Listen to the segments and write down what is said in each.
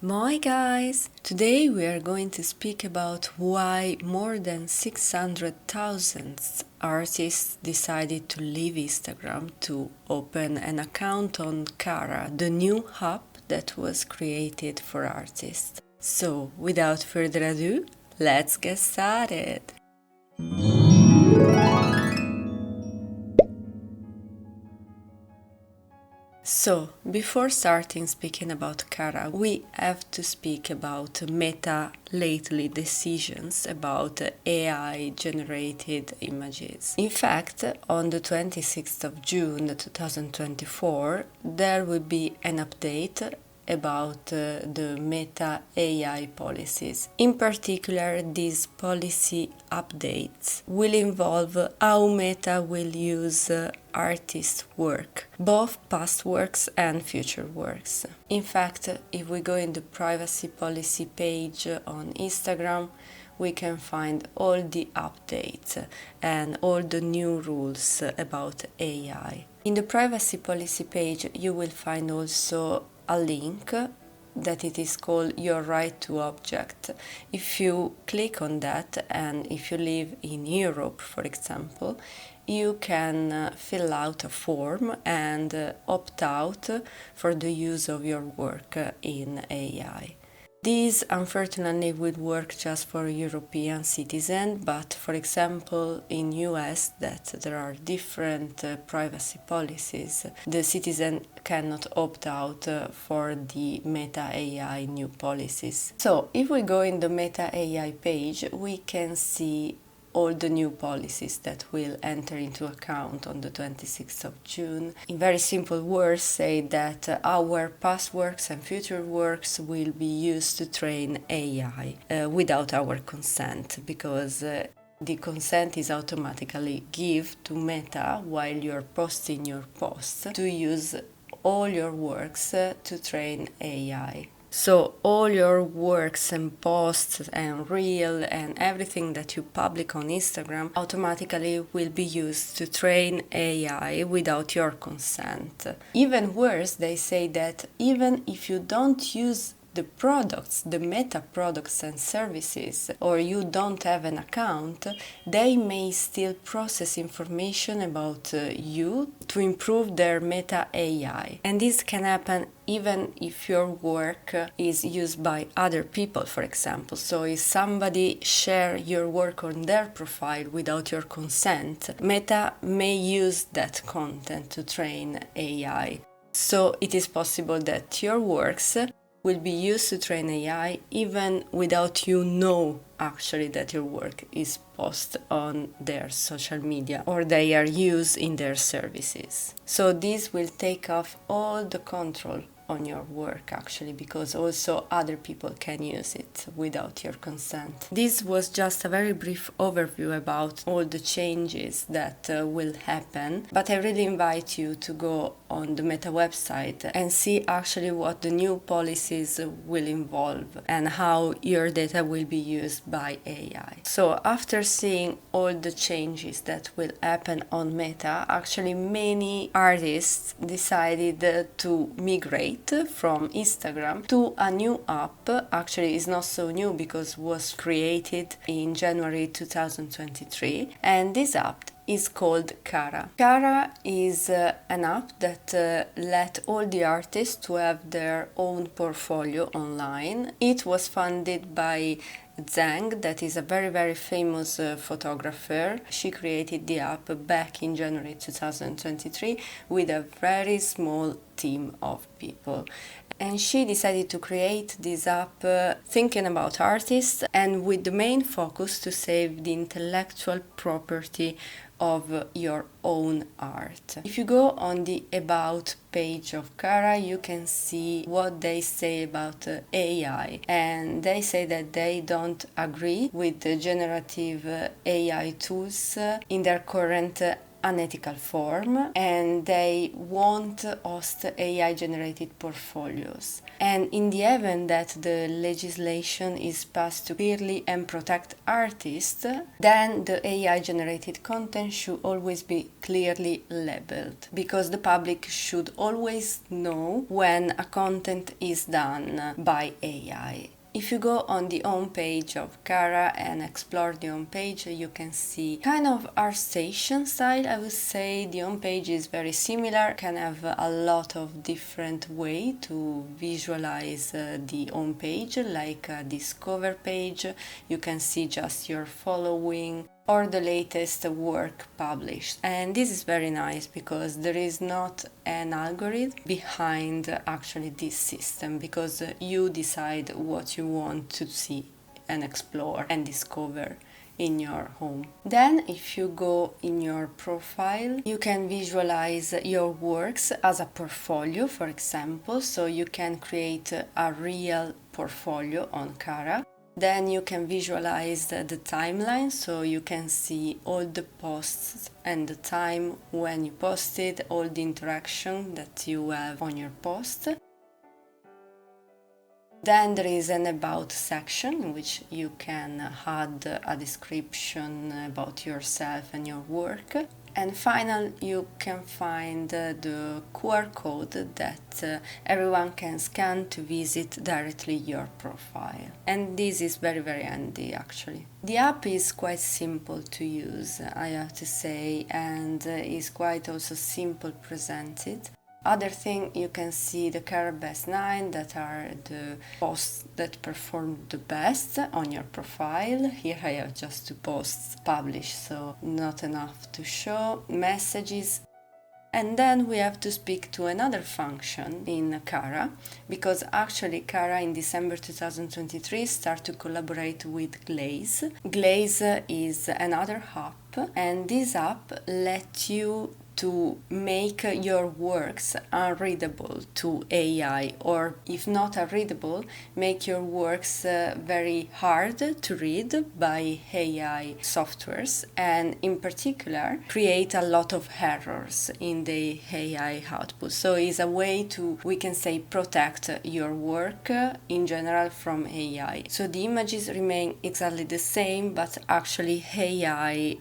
Moi guys! Today we are going to speak about why more than 600,000 artists decided to leave Instagram to open an account on Cara, the new hub that was created for artists. So, without further ado, let's get started! So, before starting speaking about Cara, we have to speak about Meta lately decisions about AI generated images. In fact, on the 26th of June 2024, there will be an update about the Meta AI policies. In particular, these policy updates will involve how Meta will use artist work, both past works and future works. In fact, if we go in the privacy policy page on Instagram, we can find all the updates and all the new rules about AI. In the privacy policy page, you will find also a link that it is called Your Right to Object. If you click on that, and if you live in Europe, for example, you can fill out a form and opt out for the use of your work in AI. This unfortunately would work just for European citizens, but for example in US that there are different privacy policies, the citizen cannot opt out for the Meta AI new policies. So if we go in the Meta AI page, we can see all the new policies that will enter into account on the 26th of June. In very simple words, say that our past works and future works will be used to train AI without our consent, because the consent is automatically given to Meta while you're posting your posts to use all your works to train AI. So all your works and posts and reel and everything that you publish on Instagram automatically will be used to train AI without your consent. Even worse, they say that even if you don't use the products, the Meta products and services, or you don't have an account, they may still process information about you to improve their Meta AI. And this can happen even if your work is used by other people, for example. So if somebody share your work on their profile without your consent, Meta may use that content to train AI. So it is possible that your works will be used to train AI even without you know actually that your work is posted on their social media or they are used in their services. So this will take off all the control on your work actually, because also other people can use it without your consent. This was just a very brief overview about all the changes that will happen, but I really invite you to go on the Meta website and see actually what the new policies will involve and how your data will be used by AI. So after seeing all the changes that will happen on Meta, actually many artists decided to migrate from Instagram to a new app. Actually it's not so new because it was created in January 2023, and this app is called Cara. Cara is an app that let all the artists to have their own portfolio online. It was funded by Zhang, that is a very famous photographer. She created the app back in January 2023 with a very small team of people. And she decided to create this app thinking about artists and with the main focus to save the intellectual property of your own art. If you go on the About page of Cara, you can see what they say about AI, and they say that they don't agree with the generative AI tools in their current unethical form, and they won't host AI generated portfolios. And in the event that the legislation is passed to clearly and protect artists, then the AI generated content should always be clearly labeled, because the public should always know when a content is done by AI. If you go on the home page of Cara and explore the home page, you can see kind of ArtStation style. I would say the home page is very similar, can have a lot of different way to visualize the home page, like a discover page. You can see just your following or the latest work published. And this is very nice because there is not an algorithm behind actually this system, because you decide what you want to see and explore and discover in your home. Then if you go in your profile, you can visualize your works as a portfolio, for example, so you can create a real portfolio on Cara. Then you can visualize the timeline, so you can see all the posts and the time when you posted, all the interaction that you have on your post. Then there is an about section in which you can add a description about yourself and your work. And finally, you can find the QR code that everyone can scan to visit directly your profile. And this is very, very handy actually. The app is quite simple to use, I have to say, and is quite also simple presented. Other thing, you can see the Cara Best 9, that are the posts that perform the best on your profile. Here I have just 2 posts published, so not enough to show. Messages. And then we have to speak to another function in Cara, because actually Cara in December 2023 started to collaborate with Glaze. Glaze is another app, and this app lets you to make your works unreadable to AI, or if not unreadable, make your works very hard to read by AI softwares, and in particular create a lot of errors in the AI output. So it's a way to, we can say, protect your work in general from AI. So the images remain exactly the same, but actually AI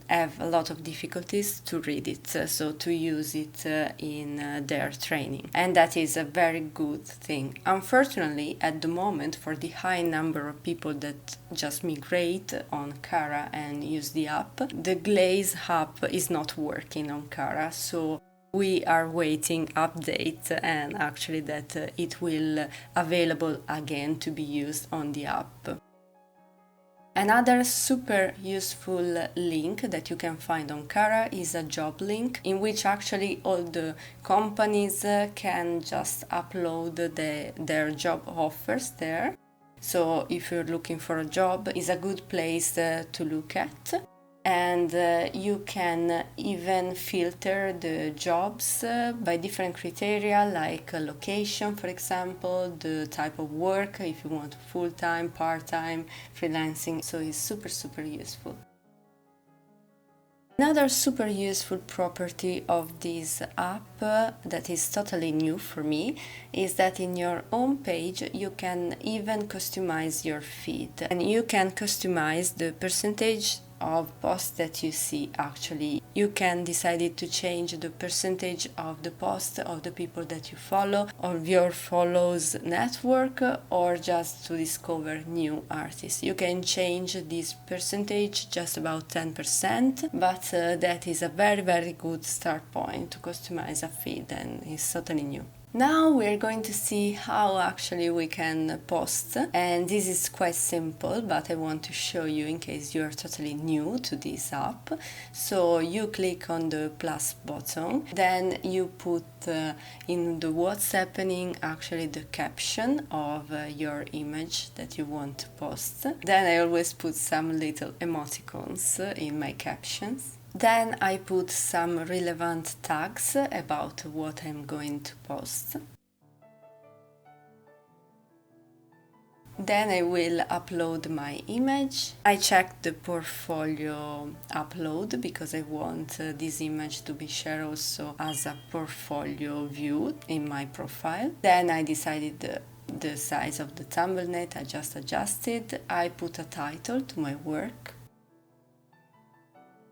have a lot of difficulties to read it, so to use it in their training, and that is a very good thing. Unfortunately, at the moment, for the high number of people that just migrate on Cara and use the app, the Glaze app is not working on Cara, so we are waiting update and actually that it will available again to be used on the app. Another super useful link that you can find on Cara is a job link, in which actually all the companies can just upload their job offers there. So if you're looking for a job, it's a good place to look at. And you can even filter the jobs by different criteria, like location, for example, the type of work, if you want full-time, part-time, freelancing. So it's super, super useful. Another super useful property of this app that is totally new for me is that in your home page you can even customize your feed, and you can customize the percentage of posts that you see. Actually, you can decide to change the percentage of the post of the people that you follow, of your follows network, or just to discover new artists. You can change this percentage just about 10%, but that is a very, very good start point to customize a feed, and it's totally new. Now we're going to see how actually we can post, and this is quite simple, but I want to show you in case you're totally new to this app. So you click on the plus button, then you put in the what's happening actually the caption of your image that you want to post. Then I always put some little emoticons in my captions. Then I put some relevant tags about what I'm going to post. Then I will upload my image. I check the portfolio upload because I want this image to be shared also as a portfolio view in my profile. Then I decided the size of the thumbnail. I just adjusted. I put a title to my work.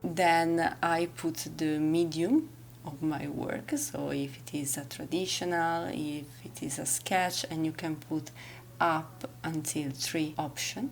Then I put the medium of my work, so if it is a traditional, if it is a sketch, and you can put up until 3 options.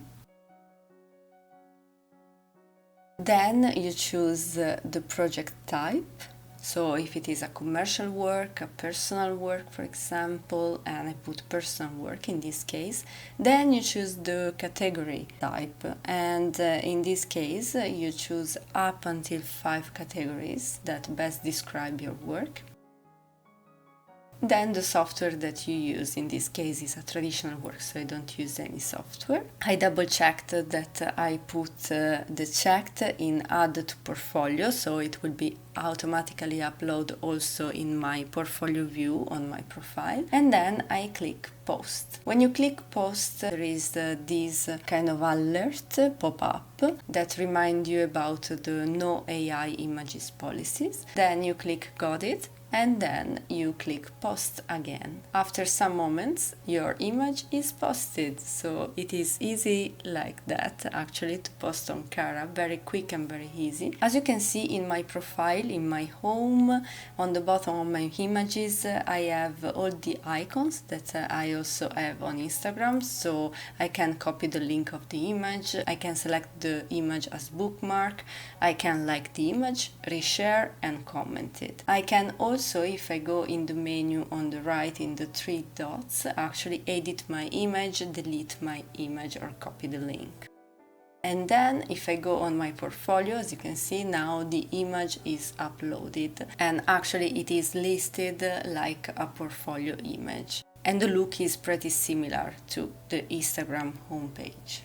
Then you choose the project type. So if it is a commercial work, a personal work, for example, and I put personal work in this case, then you choose the category type. And in this case, you choose up until 5 categories that best describe your work. Then the software that you use, in this case, is a traditional work, so I don't use any software. I double checked that I put the checked in add to portfolio, so it will be automatically upload also in my portfolio view on my profile. And then I click post. When you click post, there is this kind of alert pop-up that remind you about the no AI images policies. Then you click got it. And then you click post again. After some moments, your image is posted. So it is easy like that, actually, to post on Cara. Very quick and very easy. As you can see in my profile, in my home, on the bottom of my images, I have all the icons that I also have on Instagram. So I can copy the link of the image. I can select the image as bookmark. I can like the image, reshare, and comment it. I can also, if I go in the menu on the right in the 3 dots, actually edit my image, delete my image, or copy the link. And then if I go on my portfolio, as you can see now, the image is uploaded and actually it is listed like a portfolio image. And the look is pretty similar to the Instagram homepage.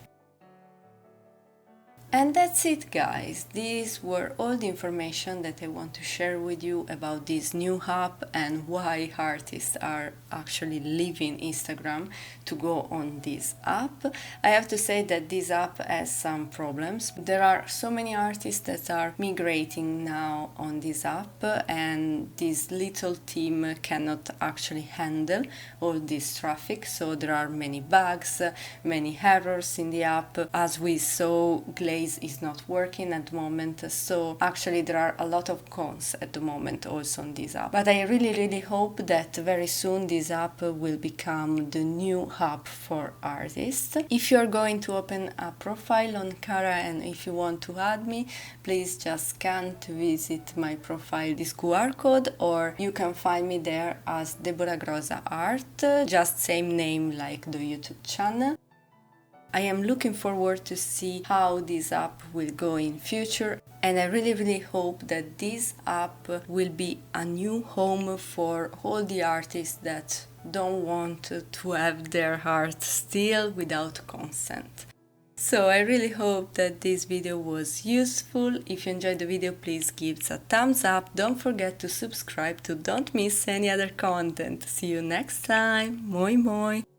And that's it, guys. These were all the information that I want to share with you about this new app and why artists are actually leaving Instagram to go on this app. I have to say that this app has some problems. There are so many artists that are migrating now on this app, and this little team cannot actually handle all this traffic. So there are many bugs, many errors in the app. As we saw, Glaze is not working at the moment, so actually there are a lot of cons at the moment also on this app. But I really hope that very soon this app will become the new hub for artists. If you're going to open a profile on Cara and if you want to add me, please just scan to visit my profile this QR code, or you can find me there as Deborah Groza Art, just same name like the YouTube channel. I am looking forward to see how this app will go in future, and I really hope that this app will be a new home for all the artists that don't want to have their art still without consent. So I really hope that this video was useful. If you enjoyed the video, please give it a thumbs up. Don't forget to subscribe to don't miss any other content. See you next time. Moi moi!